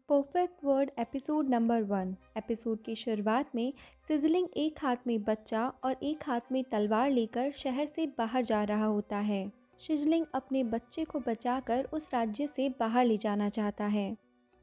Perfect word episode number 1। Episode की शुरुआत में सिजलिंग एक हाथ में बच्चा और एक हाथ में तलवार लेकर शहर से बाहर जा रहा होता है। शिजलिंग अपने बच्चे को बचाकर उस राज्य से बाहर ले जाना चाहता है।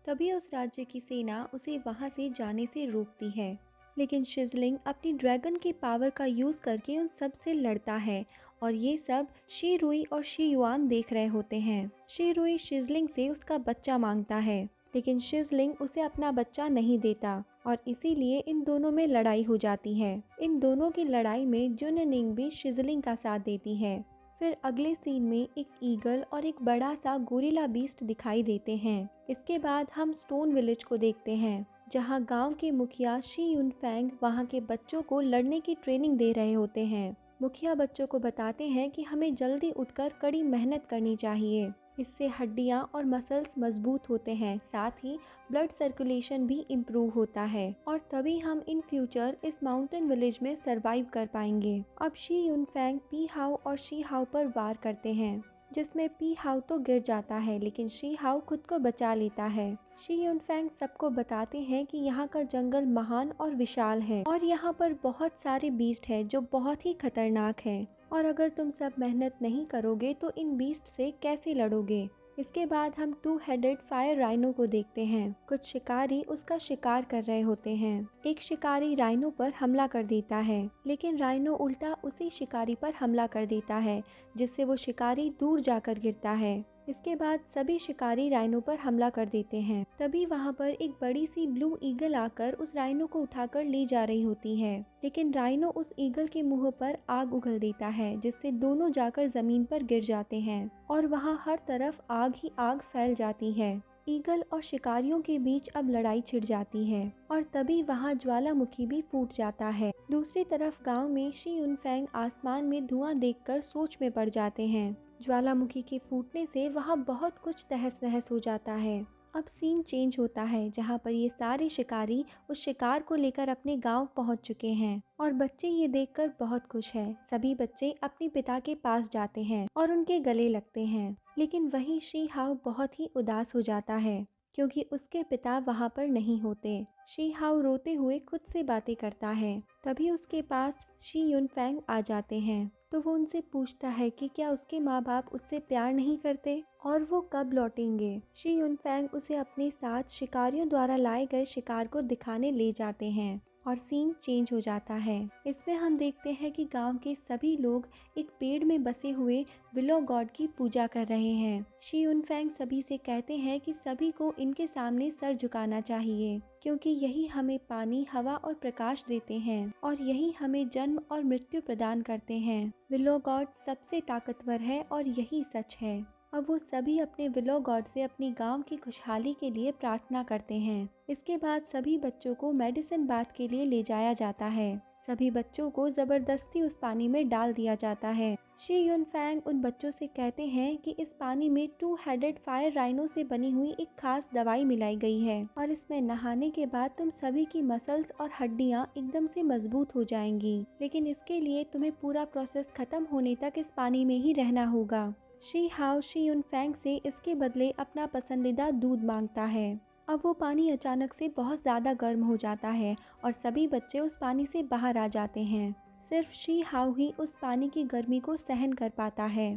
तभी उस राज्य की सेना उसे वहां से जाने से रोकती है। लेकिन शिजलिंग अपनी ड्रैगन की पावर का यूज़ करके उन सब से लड़ता है और ये सब शी रुई और शी युआन देख रहे होते हैं। शी रुई शिजलिंग से उसका बच्चा मांगता है, लेकिन शिजलिंग उसे अपना बच्चा नहीं देता और इसीलिए इन दोनों में लड़ाई हो जाती है। इन दोनों की लड़ाई में जुननिंग भी शिजलिंग का साथ देती है। फिर अगले सीन में एक ईगल और एक बड़ा सा गोरिल्ला बीस्ट दिखाई देते हैं। इसके बाद हम स्टोन विलेज को देखते हैं, जहां गांव के मुखिया शी यूनफैंग वहां के बच्चों को लड़ने की ट्रेनिंग दे रहे होते हैं। मुखिया बच्चों को बताते हैं कि हमें जल्दी उठकर कड़ी मेहनत करनी चाहिए, इससे हड्डियां और मसल्स मजबूत होते हैं, साथ ही ब्लड सर्कुलेशन भी इम्प्रूव होता है और तभी हम इन फ्यूचर इस माउंटेन विलेज में सरवाइव कर पाएंगे। अब शी यूनफैंग पी हाउ और शी हाउ पर वार करते हैं, जिसमें पी हाउ तो गिर जाता है लेकिन शी हाउ खुद को बचा लेता है। शी यूनफैंग सबको बताते हैं कि यहाँ का जंगल महान और विशाल है और यहाँ पर बहुत सारे बीस्ट है जो बहुत ही खतरनाक है, और अगर तुम सब मेहनत नहीं करोगे तो इन बीस्ट से कैसे लड़ोगे। इसके बाद हम टू हेडेड फायर राइनो को देखते हैं। कुछ शिकारी उसका शिकार कर रहे होते हैं। एक शिकारी राइनो पर हमला कर देता है, लेकिन राइनो उल्टा उसी शिकारी पर हमला कर देता है, जिससे वो शिकारी दूर जाकर गिरता है। इसके बाद सभी शिकारी राइनो पर हमला कर देते हैं। तभी वहाँ पर एक बड़ी सी ब्लू ईगल आकर उस राइनो को उठाकर ले जा रही होती है, लेकिन राइनो उस ईगल के मुंह पर आग उगल देता है, जिससे दोनों जाकर जमीन पर गिर जाते हैं और वहाँ हर तरफ आग ही आग फैल जाती है। ईगल और शिकारियों के बीच अब लड़ाई छिड़ जाती है और तभी वहाँ ज्वालामुखी भी फूट जाता है। दूसरी तरफ गांव में शी यूनफैंग आसमान में धुआं देखकर सोच में पड़ जाते हैं। ज्वालामुखी के फूटने से वहाँ बहुत कुछ तहस नहस हो जाता है। अब सीन चेंज होता है, जहाँ पर ये सारे शिकारी उस शिकार को लेकर अपने गांव पहुँच चुके हैं और बच्चे ये देखकर बहुत खुश हैं। सभी बच्चे अपने पिता के पास जाते हैं और उनके गले लगते हैं, लेकिन वहीं शी हाउ बहुत ही उदास हो जाता है क्योंकि उसके पिता वहाँ पर नहीं होते। शी हाउ रोते हुए खुद से बातें करता है। तभी उसके पास शी यूनफैंग आ जाते हैं, तो वो उनसे पूछता है कि क्या उसके माँ बाप उससे प्यार नहीं करते और वो कब लौटेंगे। शी यूनफैंग उसे अपने साथ शिकारियों द्वारा लाए गए शिकार को दिखाने ले जाते हैं और सीन चेंज हो जाता है। इसमें हम देखते हैं कि गांव के सभी लोग एक पेड़ में बसे हुए विलो गॉड की पूजा कर रहे हैं। शी यूनफैंग सभी से कहते हैं कि सभी को इनके सामने सर झुकाना चाहिए, क्योंकि यही हमें पानी, हवा और प्रकाश देते हैं और यही हमें जन्म और मृत्यु प्रदान करते हैं। विलो गॉड सबसे ताकतवर है और यही सच है। अब वो सभी अपने विलो गॉड से अपनी गांव की खुशहाली के लिए प्रार्थना करते हैं। इसके बाद सभी बच्चों को मेडिसिन बाथ के लिए ले जाया जाता है। सभी बच्चों को जबरदस्ती उस पानी में डाल दिया जाता है। शी यूनफैंग उन बच्चों से कहते हैं कि इस पानी में टू हेडेड फायर राइनो से बनी हुई एक खास दवाई मिलाई गई है और इसमें नहाने के बाद तुम सभी की मसल्स और हड्डियां एकदम से मजबूत हो जाएंगी, लेकिन इसके लिए तुम्हें पूरा प्रोसेस खत्म होने तक इस पानी में ही रहना होगा। शी हाउ शी यूनफैंग से इसके बदले अपना पसंदीदा दूध मांगता है। अब वो पानी अचानक से बहुत ज़्यादा गर्म हो जाता है और सभी बच्चे उस पानी से बाहर आ जाते हैं। सिर्फ शी हाउ ही उस पानी की गर्मी को सहन कर पाता है।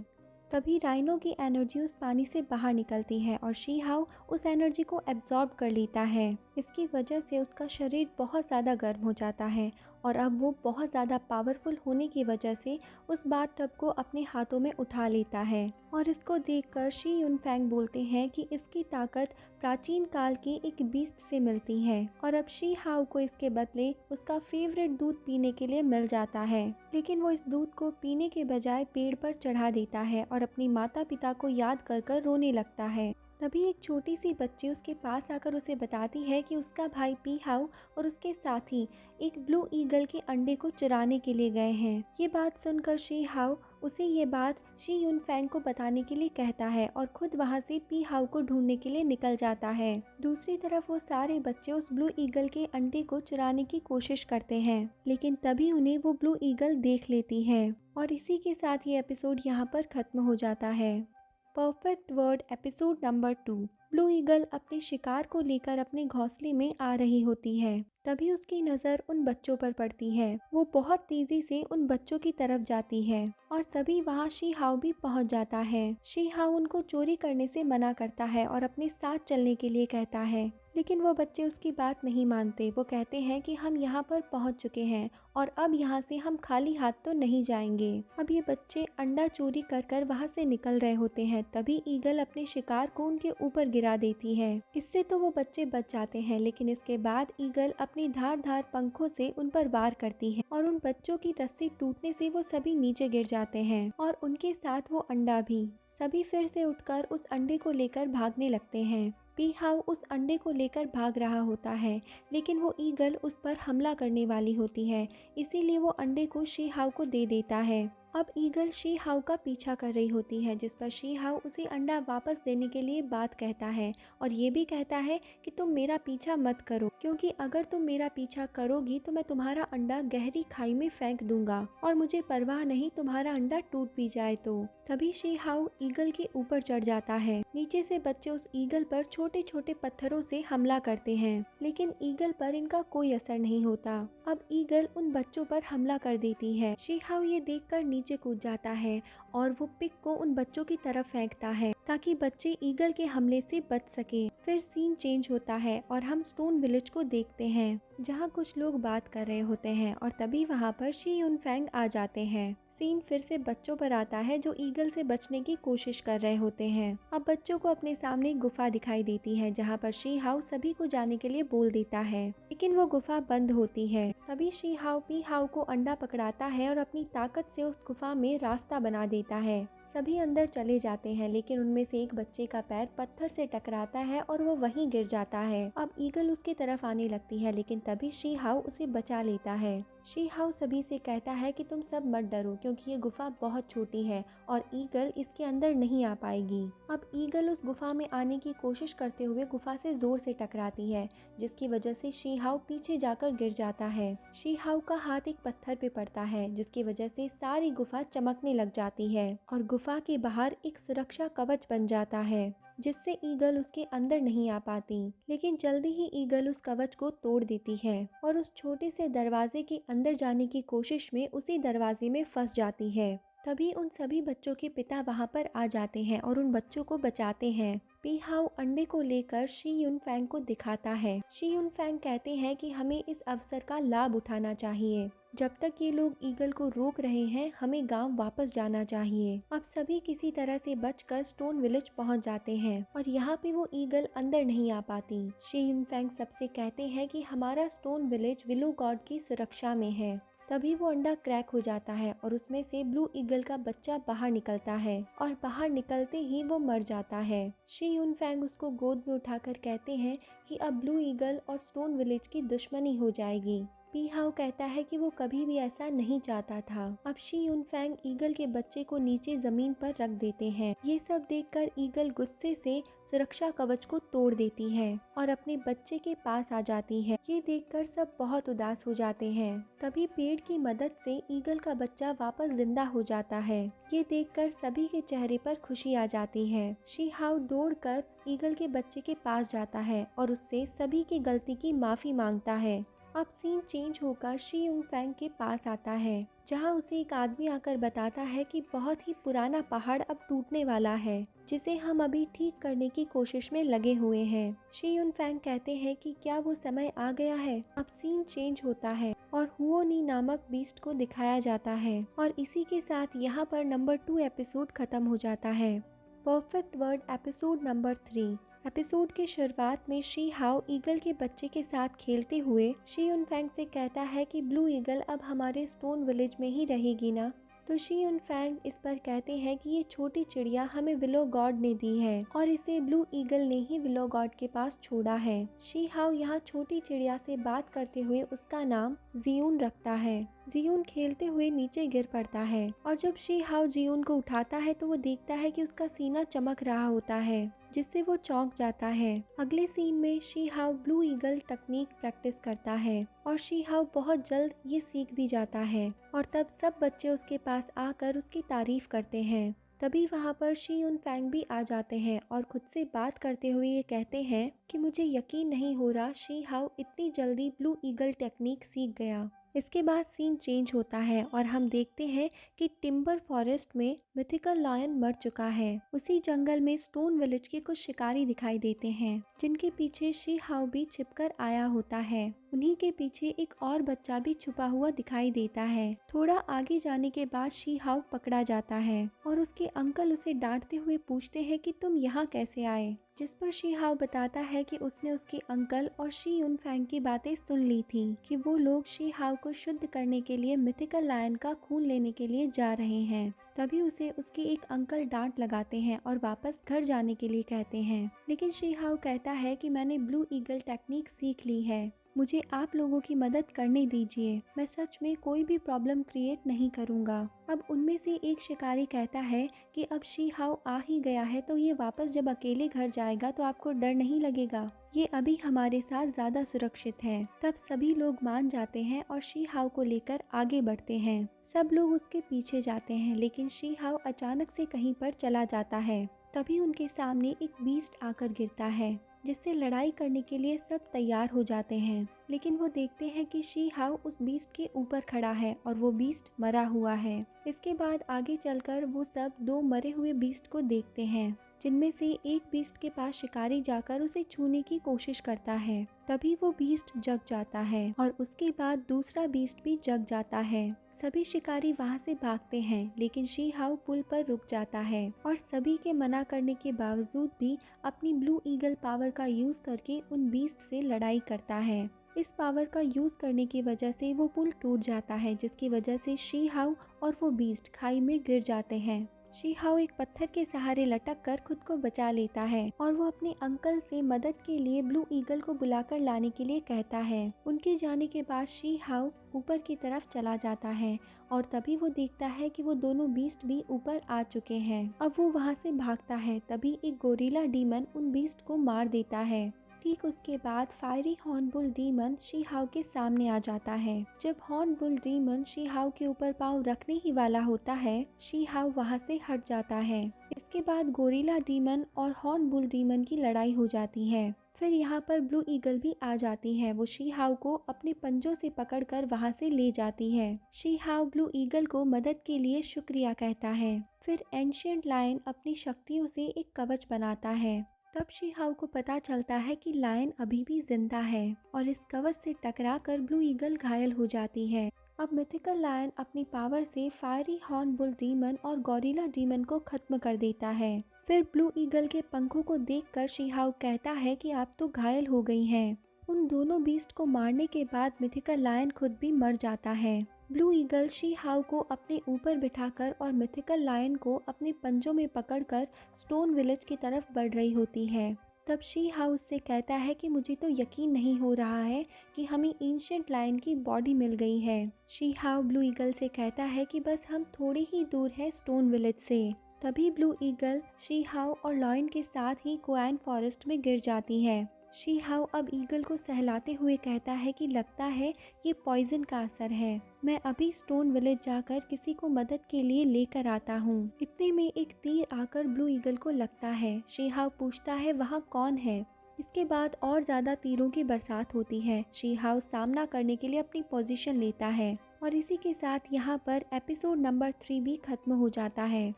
तभी राइनो की एनर्जी उस पानी से बाहर निकलती है और शी हाउ उस एनर्जी को एब्जॉर्ब कर लेता है। इसकी वजह से उसका शरीर बहुत ज़्यादा गर्म हो जाता है और अब वो बहुत ज़्यादा पावरफुल होने की वजह से उस बाथ टब को अपने हाथों में उठा लेता है और इसको देखकर शी यूनफैंग बोलते हैं कि इसकी ताकत प्राचीन काल के एक बीस्ट से मिलती है और अब शी हाउ को इसके बदले उसका फेवरेट दूध पीने के लिए मिल जाता है, लेकिन वो इस दूध को पीने के बजाय पेड़ पर चढ़ा देता है और अपनी माता पिता को याद कर कर रोने लगता है। तभी एक छोटी सी बच्ची उसके पास आकर उसे बताती है कि उसका भाई पी हाउ और उसके साथी एक ब्लू ईगल के अंडे को चुराने के लिए गए हैं। ये बात सुनकर शी हाउ उसे ये बात शी यूनफैंग को बताने के लिए कहता है और खुद वहाँ से पी हाउ को ढूंढने के लिए निकल जाता है। दूसरी तरफ वो सारे बच्चे उस ब्लू ईगल के अंडे को चुराने की कोशिश करते हैं, लेकिन तभी उन्हें वो ब्लू ईगल देख लेती है और इसी के साथ ये एपिसोड यहाँ पर खत्म हो जाता है। Perfect word episode number 2। Blue eagle अपने शिकार को लेकर अपने घोंसले में आ रही होती है। तभी उसकी नज़र उन बच्चों पर पड़ती है। वो बहुत तेजी से उन बच्चों की तरफ जाती है और तभी वहाँ शी हाउ भी पहुँच जाता है। शी हाउ उनको चोरी करने से मना करता है और अपने साथ चलने के लिए कहता है, लेकिन वो बच्चे उसकी बात नहीं मानते। वो कहते हैं कि हम यहाँ पर पहुँच चुके हैं और अब यहाँ से हम खाली हाथ तो नहीं जाएंगे। अब ये बच्चे अंडा चोरी कर कर वहाँ से निकल रहे होते हैं। तभी ईगल अपने शिकार को उनके ऊपर गिरा देती है। इससे तो वो बच्चे बच जाते हैं, लेकिन इसके बाद ईगल अपनी धारदार पंखों से उन पर वार करती है और उन बच्चों की रस्सी टूटने से वो सभी नीचे गिर जाते हैं और उनके साथ वो अंडा भी। सभी फिर से उठकर उस अंडे को लेकर भागने लगते हैं। पी हाउ उस अंडे को लेकर भाग रहा होता है, लेकिन वो ईगल उस पर हमला करने वाली होती है, इसीलिए वो अंडे को शी हाउ को दे देता है। अब ईगल शी हाउ का पीछा कर रही होती है, जिस पर शी हाउ उसे अंडा वापस देने के लिए बात कहता है और ये भी कहता है कि तुम मेरा पीछा मत करो, क्योंकि अगर तुम मेरा पीछा करोगी तो मैं तुम्हारा अंडा गहरी खाई में फेंक दूंगा और मुझे परवाह नहीं तुम्हारा अंडा टूट भी जाए तो। तभी शी हाउ ईगल के ऊपर चढ़ जाता है। नीचे से बच्चे उस ईगल पर छोटे छोटे पत्थरों से हमला करते हैं, लेकिन ईगल पर इनका कोई असर नहीं होता। अब ईगल उन बच्चों पर हमला कर देती है। शी हाउ ये देखकर नीचे कूद जाता है और वो पिक को उन बच्चों की तरफ फेंकता है ताकि बच्चे ईगल के हमले से बच सके। फिर सीन चेंज होता है और हम स्टोन विलेज को देखते हैं, जहाँ कुछ लोग बात कर रहे होते हैं और तभी वहाँ पर शी युन फैंग आ जाते हैं। सीन फिर से बच्चों पर आता है जो ईगल से बचने की कोशिश कर रहे होते हैं। अब बच्चों को अपने सामने एक गुफा दिखाई देती है, जहाँ पर शी हाउ सभी को जाने के लिए बोल देता है, लेकिन वो गुफा बंद होती है। तभी शी हाउ पी हाउ को अंडा पकड़ाता है और अपनी ताकत से उस गुफा में रास्ता बना देता है। सभी अंदर चले जाते हैं, लेकिन उनमें से एक बच्चे का पैर पत्थर से टकराता है और वो वहीं गिर जाता है। अब ईगल उसकी तरफ आने लगती है, लेकिन तभी शी हाउ उसे बचा लेता है। शी हाउ सभी से कहता है कि तुम सब मत डरो, क्योंकि ये गुफा बहुत छोटी है और ईगल इसके अंदर नहीं आ पाएगी। अब ईगल उस गुफा में आने की कोशिश करते हुए गुफा से जोर से टकराती है, जिसकी वजह से शी हाउ पीछे जाकर गिर जाता है। शी हाउ का हाथ एक पत्थर पे पड़ता है, जिसकी वजह से सारी गुफा चमकने लग जाती है और गुफा के बाहर एक सुरक्षा कवच बन जाता है, जिससे ईगल उसके अंदर नहीं आ पाती। लेकिन जल्दी ही ईगल उस कवच को तोड़ देती है और उस छोटे से दरवाजे के अंदर जाने की कोशिश में उसी दरवाजे में फंस जाती है। तभी उन सभी बच्चों के पिता वहां पर आ जाते हैं और उन बच्चों को बचाते हैं। पी हाउ अंडे को लेकर शी युन फैंग को दिखाता है। शी युन फैंग कहते हैं कि हमें इस अवसर का लाभ उठाना चाहिए। जब तक ये लोग ईगल को रोक रहे हैं, हमें गांव वापस जाना चाहिए। अब सभी किसी तरह से बचकर स्टोन विलेज पहुंच जाते हैं और यहाँ पे वो ईगल अंदर नहीं आ पाती। शी युन फैंग सबसे कहते हैं कि हमारा स्टोन विलेज विलो गॉड की सुरक्षा में है। तभी वो अंडा क्रैक हो जाता है और उसमें से ब्लू ईगल का बच्चा बाहर निकलता है और बाहर निकलते ही वो मर जाता है। शी युन फैंग उसको गोद में उठाकर कहते हैं कि अब ब्लू ईगल और स्टोन विलेज की दुश्मनी हो जाएगी। पी हाउ कहता है कि वो कभी भी ऐसा नहीं चाहता था। अब शी युन फैंग ईगल के बच्चे को नीचे जमीन पर रख देते हैं। ये सब देखकर ईगल गुस्से से सुरक्षा कवच को तोड़ देती है और अपने बच्चे के पास आ जाती है। ये देखकर सब बहुत उदास हो जाते हैं। तभी पेड़ की मदद से ईगल का बच्चा वापस जिंदा हो जाता है। ये देखकर सभी के चेहरे पर खुशी आ जाती है। शी हाउ दौड़कर ईगल के बच्चे के पास जाता है और उससे सभी की गलती की माफी मांगता है। अब सीन चेंज होकर शी युन फैंग के पास आता है, जहां उसे एक आदमी आकर बताता है कि बहुत ही पुराना पहाड़ अब टूटने वाला है, जिसे हम अभी ठीक करने की कोशिश में लगे हुए हैं। शी युन फैंग कहते हैं कि क्या वो समय आ गया है। अब सीन चेंज होता है और हुओ नी नामक बीस्ट को दिखाया जाता है और इसी के साथ यहाँ पर नंबर 2 एपिसोड खत्म हो जाता है। Perfect word episode number 3। Episode की शुरुआत में शी हाउ ईगल के बच्चे के साथ खेलते हुए शी युन फैंग से कहता है कि ब्लू ईगल अब हमारे स्टोन विलेज में ही रहेगी ना। तो शी युन फैंग इस पर कहते हैं कि ये छोटी चिड़िया हमें विलो गॉड ने दी है और इसे ब्लू ईगल ने ही विलो गॉड के पास छोड़ा है। शी हाउ यहाँ छोटी चिड़िया से बात करते हुए उसका नाम जियून रखता है। जियून खेलते हुए नीचे गिर पड़ता है और जब शी हाउ जियून को उठाता है तो वो देखता है कि उसका सीना चमक रहा होता है, जिससे वो चौंक जाता है। अगले सीन में शी हाउ ब्लू ईगल तकनीक प्रैक्टिस करता है और शी हाउ बहुत जल्द ये सीख भी जाता है और तब सब बच्चे उसके पास आकर उसकी तारीफ करते हैं। तभी वहाँ पर शी युन फैंग भी आ जाते हैं और खुद से बात करते हुए ये कहते हैं कि मुझे यकीन नहीं हो रहा शी हाउ इतनी जल्दी ब्लू ईगल टेक्निक सीख गया। इसके बाद सीन चेंज होता है और हम देखते हैं कि टिम्बर फॉरेस्ट में मिथिकल लायन मर चुका है। उसी जंगल में स्टोन विलेज के कुछ शिकारी दिखाई देते हैं जिनके पीछे शी हाउ भी छिपकर आया होता है। उन्हीं के पीछे एक और बच्चा भी छुपा हुआ दिखाई देता है। थोड़ा आगे जाने के बाद शी हाउ पकड़ा जाता है और उसके अंकल उसे डांटते हुए पूछते हैं कि तुम यहाँ कैसे आए, जिस पर शी हाउ बताता है कि उसने उसके अंकल और शी युन फैंग की बातें सुन ली थी कि वो लोग शी हाउ को शुद्ध करने के लिए मिथिकल लायन का खून लेने के लिए जा रहे हैं। तभी उसे उसके एक अंकल डांट लगाते हैं और वापस घर जाने के लिए कहते हैं, लेकिन शी हाउ कहता है कि मैंने ब्लू ईगल टेक्निक सीख ली है, मुझे आप लोगों की मदद करने दीजिए, मैं सच में कोई भी प्रॉब्लम क्रिएट नहीं करूँगा। अब उनमें से एक शिकारी कहता है कि अब शी हाउ आ ही गया है तो ये वापस जब अकेले घर जाएगा तो आपको डर नहीं लगेगा, ये अभी हमारे साथ ज़्यादा सुरक्षित है। तब सभी लोग मान जाते हैं और शी हाउ को लेकर आगे बढ़ते हैं। सब लोग उसके पीछे जाते हैं लेकिन शी हाउ अचानक से कहीं पर चला जाता है। तभी उनके सामने एक बीस्ट आकर गिरता है जिससे लड़ाई करने के लिए सब तैयार हो जाते हैं, लेकिन वो देखते हैं कि शी हाउ उस बीस्ट के ऊपर खड़ा है और वो बीस्ट मरा हुआ है। इसके बाद आगे चलकर वो सब दो मरे हुए बीस्ट को देखते हैं जिनमें से एक बीस्ट के पास शिकारी जाकर उसे छूने की कोशिश करता है। तभी वो बीस्ट जग जाता है और उसके बाद दूसरा बीस्ट भी जग जाता है। सभी शिकारी वहां से भागते हैं लेकिन शी हाउ पुल पर रुक जाता है और सभी के मना करने के बावजूद भी अपनी ब्लू ईगल पावर का यूज करके उन बीस्ट से लड़ाई करता है। इस पावर का यूज करने की वजह से वो पुल टूट जाता है जिसकी वजह से शी हाउ और वो बीस्ट खाई में गिर जाते हैं। शी हाउ एक पत्थर के सहारे लटक कर खुद को बचा लेता है और वो अपने अंकल से मदद के लिए ब्लू ईगल को बुलाकर लाने के लिए कहता है। उनके जाने के बाद शी हाउ ऊपर की तरफ चला जाता है और तभी वो देखता है कि वो दोनों बीस्ट भी ऊपर आ चुके हैं। अब वो वहाँ से भागता है, तभी एक गोरिल्ला डीमन उन बीस्ट को मार देता है। ठीक उसके बाद फायरी हॉर्नबुल डीमन शी हाउ के सामने आ जाता है। जब हॉर्नबुल डीमन शी हाउ के ऊपर पाँव रखने ही वाला होता है, शी हाउ वहाँ से हट जाता है। इसके बाद गोरिल्ला डीमन और हॉर्नबुल डीमन की लड़ाई हो जाती है। फिर यहाँ पर ब्लू ईगल भी आ जाती है। वो शी हाउ को अपने पंजों से पकड़कर वहाँ से ले जाती है। शी हाउ ब्लू ईगल को मदद के लिए शुक्रिया कहता है। फिर एंशिएंट लायन अपनी शक्तियों से एक कवच बनाता है। तब शी हाउ को पता चलता है कि लायन अभी भी जिंदा है और इस कवच से टकराकर ब्लू ईगल घायल हो जाती है। अब मिथिकल लायन अपनी पावर से फायरी हॉर्नबुल डीमन और गोरिल्ला डीमन को खत्म कर देता है। फिर ब्लू ईगल के पंखों को देखकर शी हाउ कहता है कि आप तो घायल हो गई हैं। उन दोनों बीस्ट को मारने के बाद मिथिकल लायन खुद भी मर जाता है। ब्लू ईगल शी हाउ को अपने ऊपर बिठाकर और मिथिकल लायन को अपने पंजों में पकड़कर स्टोन विलेज की तरफ बढ़ रही होती है। तब शी हाउ उससे कहता है कि मुझे तो यकीन नहीं हो रहा है कि हमें एंशिएंट लायन की बॉडी मिल गई है। शी हाउ ब्लू ईगल से कहता है कि बस हम थोड़े ही दूर है स्टोन विलेज से। तभी ब्लू ईगल शी हाउ और लायन के साथ ही कोआन फॉरेस्ट में गिर जाती है। शी हाउ अब ईगल को सहलाते हुए कहता है कि लगता है ये पॉइजन का असर है, मैं अभी स्टोन विलेज जाकर किसी को मदद के लिए लेकर आता हूँ। इतने में एक तीर आकर ब्लू ईगल को लगता है। शी हाउ पूछता है वहाँ कौन है। इसके बाद और ज्यादा तीरों की बरसात होती है। शी हाउ सामना करने के लिए अपनी पोजीशन लेता है और इसी के साथ यहाँ पर एपिसोड नंबर 3 भी खत्म हो जाता है।